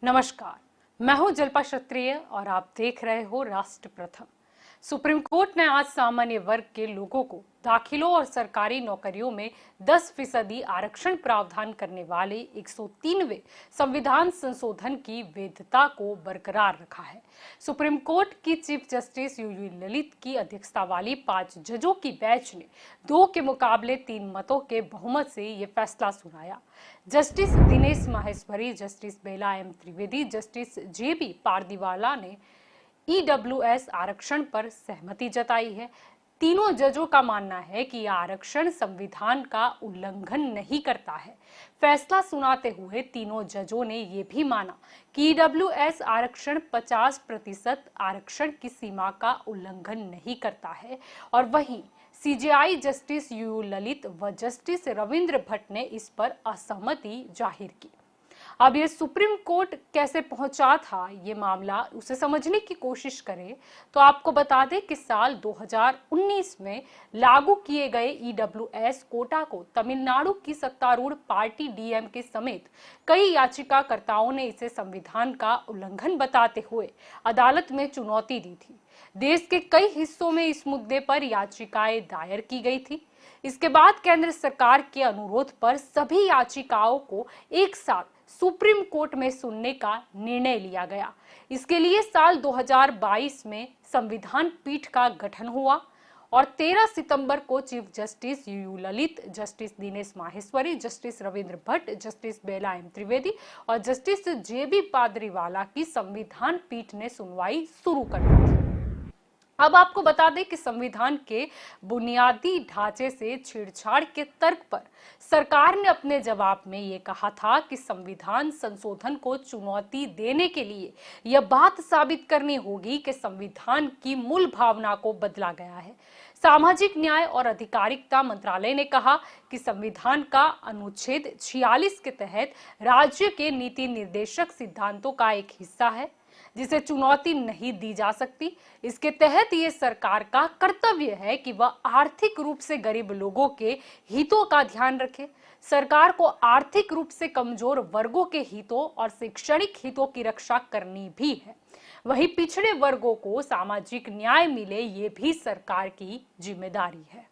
नमस्कार, मैं हूं जल्पा क्षत्रिय और आप देख रहे हो राष्ट्र प्रथम। सुप्रीम कोर्ट ने आज सामान्य वर्ग के लोगों को दाखिलों और सरकारी नौकरियों में 10% आरक्षण प्रावधान करने वाले 103वें संविधान संशोधन की वैधता को बरकरार रखा है। सुप्रीम कोर्ट की चीफ जस्टिस यूयू ललित की अध्यक्षता वाली 5 जजों की बेंच ने 2 के मुकाबले 3 मतों के बहुमत से ये फैसला सुनाया। Justice Dinesh Maheshwari, justice Bela M Trivedi, justice जेबी पारदीवाला ने ईडब्ल्यूएस आरक्षण पर सहमति जताई है। तीनों जजों का मानना है कि यह आरक्षण संविधान का उल्लंघन नहीं करता है। फैसला सुनाते हुए तीनों जजों ने यह भी माना कि ईडब्ल्यूएस आरक्षण 50% आरक्षण की सीमा का उल्लंघन नहीं करता है और वहीं सीजेआई जस्टिस यूयू ललित व जस्टिस रविंद्र भट्ट ने इस पर असहमति जाहिर की। अब ये सुप्रीम कोर्ट कैसे पहुंचा था ये मामला, उसे समझने की कोशिश करें तो आपको बता दें कि साल 2019 में लागू किए गए ईडब्ल्यूएस कोटा को तमिलनाडु की सत्तारूढ़ पार्टी डीएमके समेत कई याचिकाकर्ताओं ने इसे संविधान का उल्लंघन बताते हुए अदालत में चुनौती दी थी। देश के कई हिस्सों में इस मुद्दे पर याचिकाएं दायर की गई थी। इसके बाद केंद्र सरकार के अनुरोध पर सभी याचिकाओं को एक साथ सुप्रीम कोर्ट में सुनने का निर्णय लिया गया। इसके लिए साल 2022 में संविधान पीठ का गठन हुआ और 13 सितंबर को chief justice UU Lalit, justice Dinesh Maheshwari, justice Ravindra Bhat, justice Bela M Trivedi और जस्टिस जेबी पाद्रीवाला की संविधान पीठ ने सुनवाई शुरू कर दी थी। अब आपको बता दें कि संविधान के बुनियादी ढांचे से छेड़छाड़ के तर्क पर सरकार ने अपने जवाब में ये कहा था कि संविधान संशोधन को चुनौती देने के लिए यह बात साबित करनी होगी कि संविधान की मूल भावना को बदला गया है। सामाजिक न्याय और अधिकारिता मंत्रालय ने कहा कि संविधान का अनुच्छेद 46 के तहत राज्य के नीति निर्देशक सिद्धांतों का एक हिस्सा है जिसे चुनौती नहीं दी जा सकती। इसके तहत ये सरकार का कर्तव्य है कि वह आर्थिक रूप से गरीब लोगों के हितों का ध्यान रखे। सरकार को आर्थिक रूप से कमजोर वर्गों के हितों और शैक्षणिक हितों की रक्षा करनी भी है। वहीं पिछड़े वर्गों को सामाजिक न्याय मिले, ये भी सरकार की जिम्मेदारी है।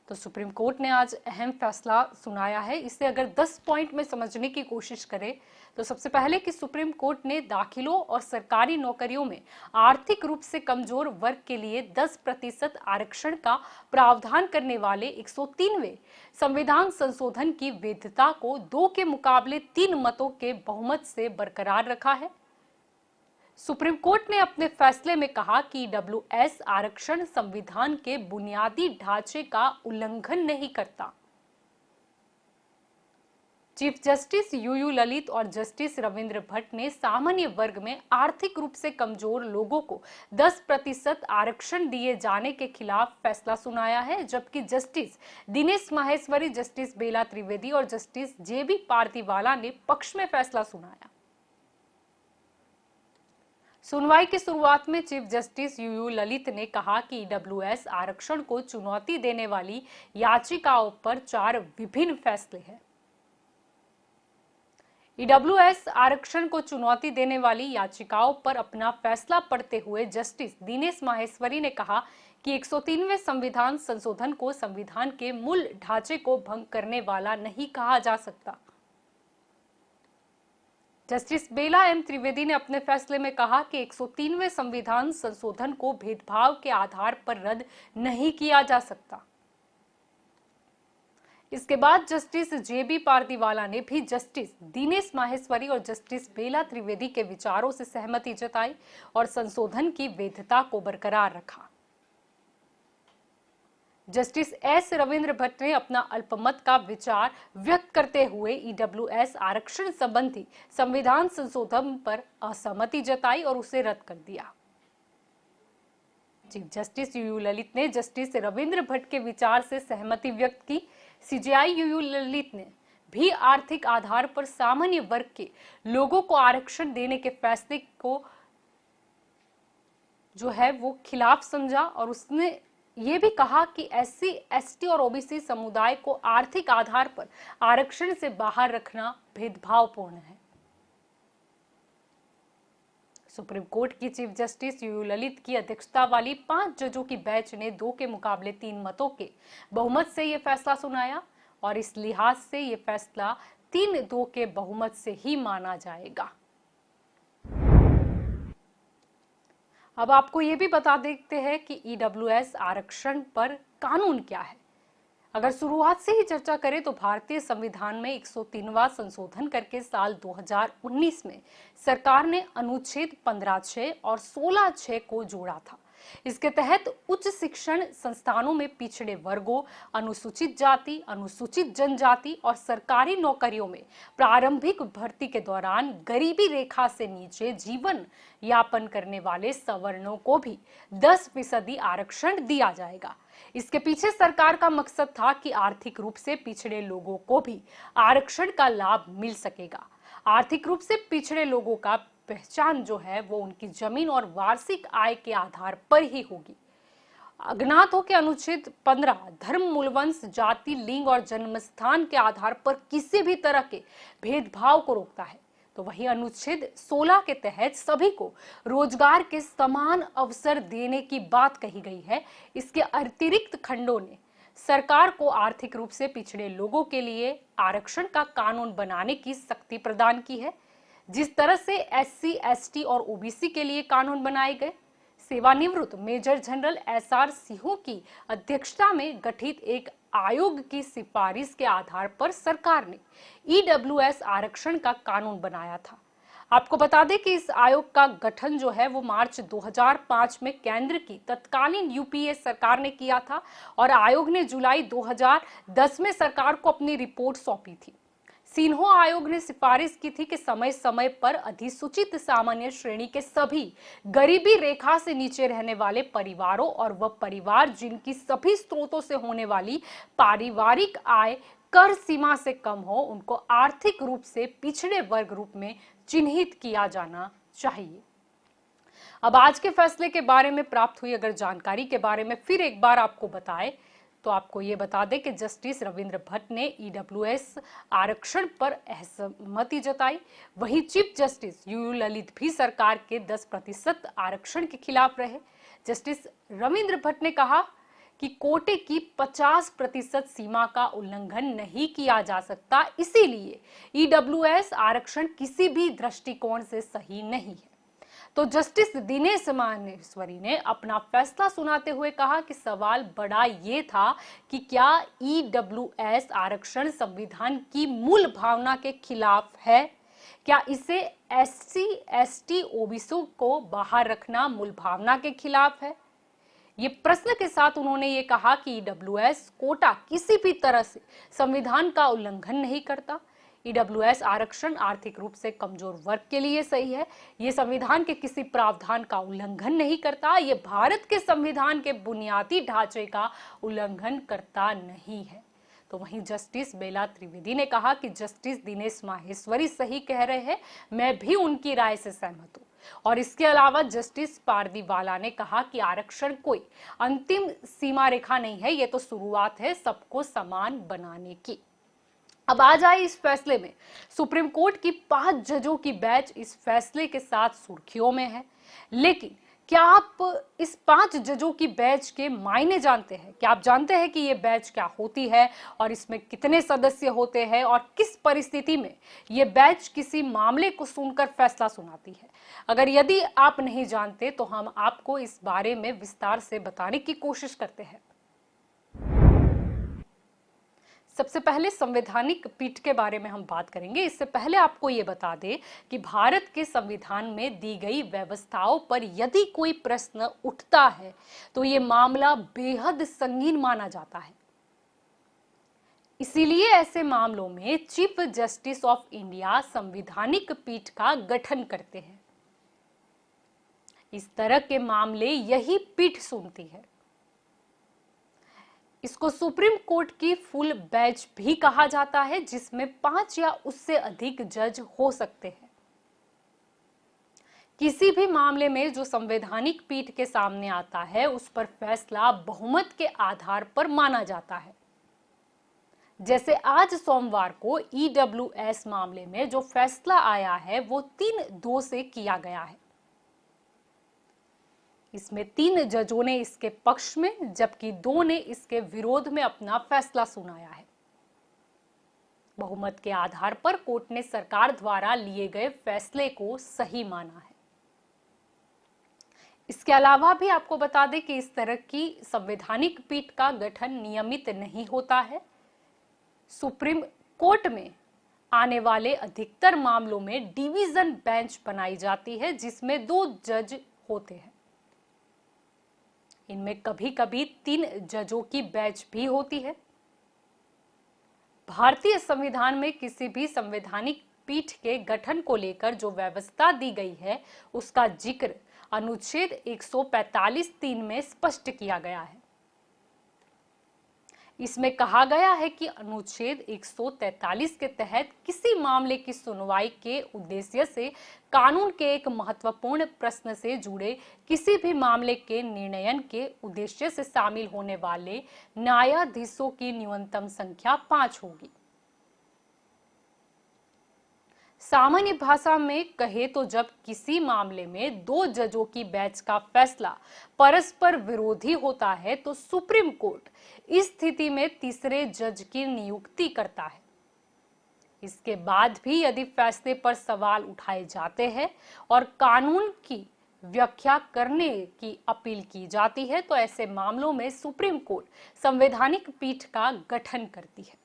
तो सुप्रीम कोर्ट ने आज अहम फैसला सुनाया है। इसे अगर 10 पॉइंट में समझने की कोशिश करें तो सबसे पहले कि सुप्रीम कोर्ट ने दाखिलों और सरकारी नौकरियों में आर्थिक रूप से कमजोर वर्ग के लिए 10% आरक्षण का प्रावधान करने वाले 103वें संविधान संशोधन की वैधता को 2 के मुकाबले 3 मतों के बहुमत से बरकरार रखा है। सुप्रीम कोर्ट ने अपने फैसले में कहा कि ईडब्ल्यूएस आरक्षण संविधान के बुनियादी ढांचे का उल्लंघन नहीं करता। चीफ जस्टिस यूयू ललित और जस्टिस रविंद्र भट्ट ने सामान्य वर्ग में आर्थिक रूप से कमजोर लोगों को 10% आरक्षण दिए जाने के खिलाफ फैसला सुनाया है, जबकि जस्टिस दिनेश माहेश्वरी, जस्टिस बेला त्रिवेदी और जस्टिस जेबी पारदीवाला ने पक्ष में फैसला सुनाया। सुनवाई की शुरुआत में चीफ जस्टिस यूयू ललित ने कहा कि ईडब्ल्यूएस आरक्षण को चुनौती देने वाली याचिकाओं पर 4 विभिन्न फैसले हैं। ईडब्ल्यूएस आरक्षण को चुनौती देने वाली याचिकाओं पर अपना फैसला पढ़ते हुए जस्टिस दिनेश माहेश्वरी ने कहा कि 103वें संविधान संशोधन को संविधान के मूल ढांचे को भंग करने वाला नहीं कहा जा सकता। जस्टिस बेला एम त्रिवेदी ने अपने फैसले में कहा कि 103वें संविधान संशोधन को भेदभाव के आधार पर रद्द नहीं किया जा सकता। इसके बाद जस्टिस जेबी पारदीवाला ने भी जस्टिस दिनेश माहेश्वरी और जस्टिस बेला त्रिवेदी के विचारों से सहमति जताई और संशोधन की वैधता को बरकरार रखा। जस्टिस एस रविंद्र भट्ट ने अपना अल्पमत का विचार व्यक्त करते हुए ईडब्ल्यूएस आरक्षण संबंधी संविधान संशोधन पर असहमति जताई और उसे रद्द कर दिया। चीफ जस्टिस यूयू ललित ने जस्टिस रविंद्र भट्ट के विचार से सहमति व्यक्त की। सीजेआई यूयू ललित ने भी आर्थिक आधार पर सामान्य वर्ग के लोगों को आरक्षण देने के फैसले को जो है वो खिलाफ समझा और उसने ये भी कहा कि एससी, एसटी और ओबीसी समुदाय को आर्थिक आधार पर आरक्षण से बाहर रखना भेदभावपूर्ण है। सुप्रीम कोर्ट की चीफ जस्टिस यूयू ललित की अध्यक्षता वाली 5 जजों की बेंच ने 2 के मुकाबले 3 मतों के बहुमत से यह फैसला सुनाया और इस लिहाज से यह फैसला 3-2 के बहुमत से ही माना जाएगा। अब आपको ये भी बता देते हैं कि ईडब्ल्यूएस आरक्षण पर कानून क्या है। अगर शुरुआत से ही चर्चा करें तो भारतीय संविधान में 103वां संशोधन करके साल 2019 में सरकार ने अनुच्छेद 15(6) और 16(6) को जोड़ा था। इसके तहत उच्च शिक्षण संस्थानों में पिछड़े वर्गों, अनुसूचित जाति, अनुसूचित जनजाति और सरकारी नौकरियों में प्रारंभिक भर्ती के दौरान गरीबी रेखा से नीचे जीवन यापन करने वाले सवर्णों को भी 10% आरक्षण दिया जाएगा। इसके पीछे सरकार का मकसद था कि आर्थिक रूप से पिछड़े लोगों को भी आरक्षण का लाभ मिल सकेगा। आर्थिक रूप से पिछड़े लोगों का पहचान जो है वो उनकी जमीन और वार्षिक आय के आधार पर ही होगी। अज्ञातों के अनुच्छेद 15 धर्म, मूलवंश, जाति, लिंग और जन्म स्थान के आधार पर किसी भी तरह के भेदभाव को रोकता है। तो वही अनुच्छेद 16 के तहत सभी को रोजगार के समान अवसर देने की बात कही गई है। इसके अतिरिक्त खंडों ने सरकार को आर्थिक रूप से पिछड़े लोगों के लिए आरक्षण का कानून बनाने की शक्ति प्रदान की है। जिस तरह से एससी, एसटी और ओबीसी के लिए कानून बनाए गए। सेवानिवृत्त मेजर जनरल एसआर सिंह की अध्यक्षता में गठित एक आयोग की सिफारिश के आधार पर सरकार ने ईडब्ल्यूएस आरक्षण का कानून बनाया था। आपको बता दें कि इस आयोग का गठन जो है वो मार्च 2005 में केंद्र की तत्कालीन यूपीए सरकार ने किया था और आयोग ने जुलाई 2010 में सरकार को अपनी रिपोर्ट सौंपी थी। सिन्हा आयोग ने सिफारिश की थी कि समय समय पर अधिसूचित सामान्य श्रेणी के सभी गरीबी रेखा से नीचे रहने वाले परिवारों और वह परिवार जिनकी सभी स्रोतों से होने वाली पारिवारिक आय कर सीमा से कम हो, उनको आर्थिक रूप से पिछड़े वर्ग रूप में चिन्हित किया जाना चाहिए। अब आज के फैसले के बारे में प्राप्त हुई अगर जानकारी के बारे में फिर एक बार आपको बताए तो आपको ये बता दें कि जस्टिस रविंद्र भट्ट ने ईडब्ल्यूएस आरक्षण पर असहमति जताई। वहीं चीफ जस्टिस यूयू ललित भी सरकार के 10% आरक्षण के खिलाफ रहे। जस्टिस रविंद्र भट्ट ने कहा कि कोटे की 50% सीमा का उल्लंघन नहीं किया जा सकता, इसीलिए ईडब्ल्यूएस आरक्षण किसी भी दृष्टिकोण से सही नहीं है। तो जस्टिस दिनेश माहेश्वरी ने अपना फैसला सुनाते हुए कहा कि सवाल बड़ा ये था कि क्या ईडब्ल्यूएस आरक्षण संविधान की मूल भावना के खिलाफ है? क्या इसे एससी, एसटी, ओबीसी को बाहर रखना मूल भावना के खिलाफ है? ये प्रश्न के साथ उन्होंने ये कहा कि ईडब्ल्यूएस कोटा किसी भी तरह से संविधान का उल्लंघन नहीं करता। ईडब्ल्यूएस आरक्षण आर्थिक रूप से कमजोर वर्ग के लिए सही है। ये संविधान के किसी प्रावधान का उल्लंघन नहीं करता। ये भारत के संविधान के बुनियादी ढांचे का उल्लंघन करता नहीं है। तो वहीं जस्टिस बेला त्रिवेदी ने कहा कि जस्टिस दिनेश माहेश्वरी सही कह रहे हैं, मैं भी उनकी राय से सहमत हूँ। और इसके अलावा जस्टिस पारदीवाला ने कहा कि आरक्षण कोई अंतिम सीमा रेखा नहीं है, ये तो शुरुआत है सबको समान बनाने की। अब आ जाए इस फैसले में। सुप्रीम कोर्ट की 5 जजों की बेंच इस फैसले के साथ सुर्खियों में है, लेकिन क्या आप इस 5 जजों की बेंच के मायने जानते हैं? क्या आप जानते हैं कि ये बेंच क्या होती है और इसमें कितने सदस्य होते हैं और किस परिस्थिति में ये बेंच किसी मामले को सुनकर फैसला सुनाती है? अगर यदि आप नहीं जानते तो हम आपको इस बारे में विस्तार से बताने की कोशिश करते हैं। सबसे पहले संवैधानिक पीठ के बारे में हम बात करेंगे। इससे पहले आपको ये बता दें कि भारत के संविधान में दी गई व्यवस्थाओं पर यदि कोई प्रश्न उठता है तो ये मामला बेहद संगीन माना जाता है। इसीलिए ऐसे मामलों में चीफ जस्टिस ऑफ इंडिया संवैधानिक पीठ का गठन करते हैं। इस तरह के मामले यही पीठ सुनती है। इसको सुप्रीम कोर्ट की फुल बेंच भी कहा जाता है, जिसमें 5 या उससे अधिक जज हो सकते हैं। किसी भी मामले में जो संवैधानिक पीठ के सामने आता है उस पर फैसला बहुमत के आधार पर माना जाता है। जैसे आज सोमवार को ईडब्ल्यूएस मामले में जो फैसला आया है वो 3-2 से किया गया है। इसमें 3 जजों ने इसके पक्ष में जबकि 2 ने इसके विरोध में अपना फैसला सुनाया है। बहुमत के आधार पर कोर्ट ने सरकार द्वारा लिए गए फैसले को सही माना है। इसके अलावा भी आपको बता दें कि इस तरह की संवैधानिक पीठ का गठन नियमित नहीं होता है। सुप्रीम कोर्ट में आने वाले अधिकतर मामलों में डिवीजन बेंच बनाई जाती है जिसमें 2 जज होते हैं। इनमें कभी-कभी 3 जजों की बेंच भी होती है। भारतीय संविधान में किसी भी संवैधानिक पीठ के गठन को लेकर जो व्यवस्था दी गई है उसका जिक्र अनुच्छेद 145(3) में स्पष्ट किया गया है। इसमें कहा गया है कि अनुच्छेद 143 के तहत किसी मामले की सुनवाई के उद्देश्य से कानून के एक महत्वपूर्ण प्रश्न से जुड़े किसी भी मामले के निर्णयन के उद्देश्य से शामिल होने वाले न्यायाधीशों की न्यूनतम संख्या 5 होगी। सामान्य भाषा में कहे तो जब किसी मामले में 2 जजों की बेंच का फैसला परस्पर विरोधी होता है तो सुप्रीम कोर्ट इस स्थिति में तीसरे जज की नियुक्ति करता है। इसके बाद भी यदि फैसले पर सवाल उठाए जाते हैं और कानून की व्याख्या करने की अपील की जाती है तो ऐसे मामलों में सुप्रीम कोर्ट संवैधानिक पीठ का गठन करती है।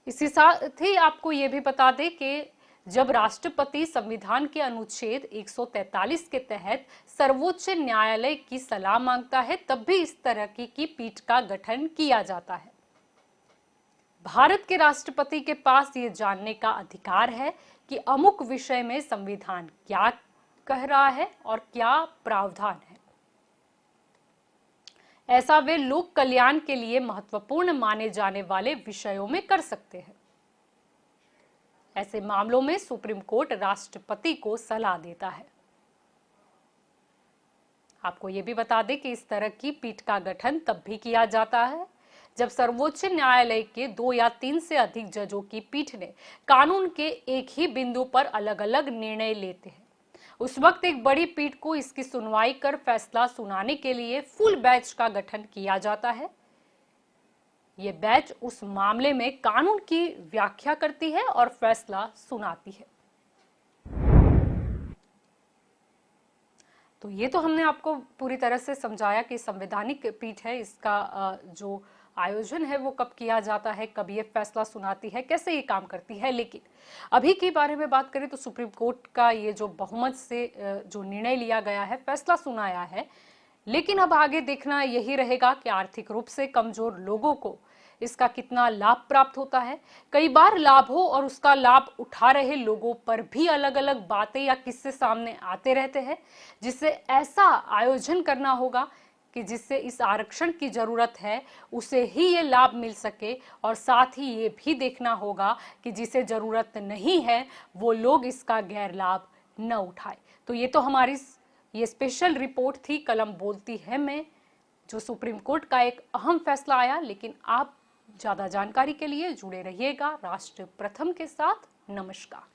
इसी साथ ही आपको ये भी बता दें कि जब राष्ट्रपति संविधान के अनुच्छेद 143 के तहत सर्वोच्च न्यायालय की सलाह मांगता है तब भी इस तरह की पीठ का गठन किया जाता है। भारत के राष्ट्रपति के पास ये जानने का अधिकार है कि अमुक विषय में संविधान क्या कह रहा है और क्या प्रावधान है। ऐसा वे लोक कल्याण के लिए महत्वपूर्ण माने जाने वाले विषयों में कर सकते हैं। ऐसे मामलों में सुप्रीम कोर्ट राष्ट्रपति को सलाह देता है। आपको यह भी बता दें कि इस तरह की पीठ का गठन तब भी किया जाता है जब सर्वोच्च न्यायालय के 2 या 3 से अधिक जजों की पीठ ने कानून के एक ही बिंदु पर अलग-अलग निर्णय लेते हैं। उस वक्त एक बड़ी पीठ को इसकी सुनवाई कर फैसला सुनाने के लिए फुल बेंच का गठन किया जाता है। यह बेंच उस मामले में कानून की व्याख्या करती है और फैसला सुनाती है। तो ये तो हमने आपको पूरी तरह से समझाया कि संवैधानिक पीठ है, इसका जो आयोजन है वो कब किया जाता है, कब ये फैसला सुनाती है, कैसे ये काम करती है। लेकिन अभी के बारे में बात करें तो सुप्रीम कोर्ट का ये जो बहुमत से जो निर्णय लिया गया है, फैसला सुनाया है, लेकिन अब आगे देखना यही रहेगा कि आर्थिक रूप से कमजोर लोगों को इसका कितना लाभ प्राप्त होता है। कई बार लाभ हो और उसका लाभ उठा रहे लोगों पर भी अलग अलग बातें या किस्से सामने आते रहते हैं, जिससे ऐसा आयोजन करना होगा कि जिससे इस आरक्षण की जरूरत है उसे ही ये लाभ मिल सके, और साथ ही ये भी देखना होगा कि जिसे जरूरत नहीं है वो लोग इसका गैर लाभ न उठाए। तो ये तो हमारी ये स्पेशल रिपोर्ट थी कलम बोलती है में, जो सुप्रीम कोर्ट का एक अहम फैसला आया। लेकिन आप ज्यादा जानकारी के लिए जुड़े रहिएगा राष्ट्र प्रथम के साथ। नमस्कार।